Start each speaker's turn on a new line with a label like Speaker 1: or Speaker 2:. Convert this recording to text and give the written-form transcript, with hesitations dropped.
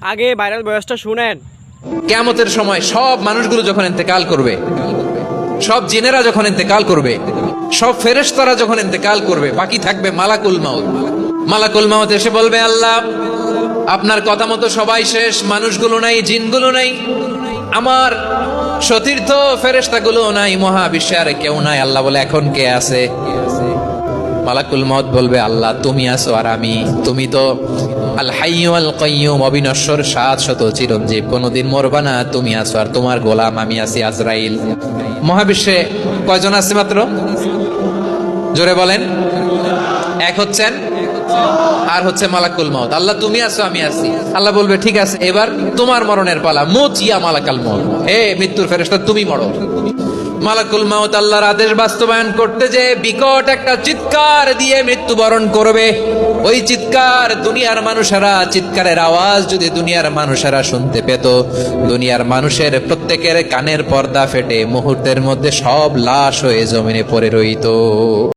Speaker 1: আগে ভাইরাল বয়সটা শুনেন।
Speaker 2: কিয়ামতের সময় সব মানুষগুলো যখন ইন্তেকাল করবে, সব জিনেরা যখন ইন্তেকাল করবে, সব ফেরেশতারা যখন ইন্তেকাল করবে, বাকি থাকবে মালাকুল মাউত। মালাকুল মাউত এসে বলবে, আল্লাহ আপনার কথা মতো সবাই শেষ, মানুষগুলো নাই, জিনগুলো নাই, আমার সতীর্থ ফেরেশতাগুলো নাই, মহাবিশ্বে আর কেউ নাই। আল্লাহ বলে, এখন কে আছে? মালাকুল মউত বলবে, আল্লাহ তুমি আছো আর আমি। তুমি তো আল হাইয়্যু আল কাইয়্যুম, অবিনশ্বর, শাশ্বত, চিরঞ্জীব, কোনদিন মরবা না, তুমি আছো আর তোমার গোলাম আমি আছি আজরাইল। মহাবিশ্বে কয়জন আছে মাত্র? জোরে বলেন। এক হচ্ছেন আর হচ্ছে মালাকুল মউত। আল্লাহ তুমি আছো আমি আছি। আল্লাহ বলবে, ঠিক আছে, এবার তোমার মরণের পালা, মুত ইয়া মালাকাল মউত, হে মৃত্যুর ফেরেশতা তুমি মরো। মালাকুল মাউত আল্লাহর আদেশ বাস্তবায়ন করতে যে বিকট একটা চিৎকার দিয়ে মৃত্যুবরণ করবে। ওই চিৎকার দুনিয়ার মানুষেরা, চিৎকারের আওয়াজ যদি দুনিয়ার মানুষেরা শুনতে পেত, দুনিয়ার মানুষের প্রত্যেকের কানের পর্দা ফেটে মুহূর্তের মধ্যে সব লাশ হয়ে জমিনে পড়ে রইতো।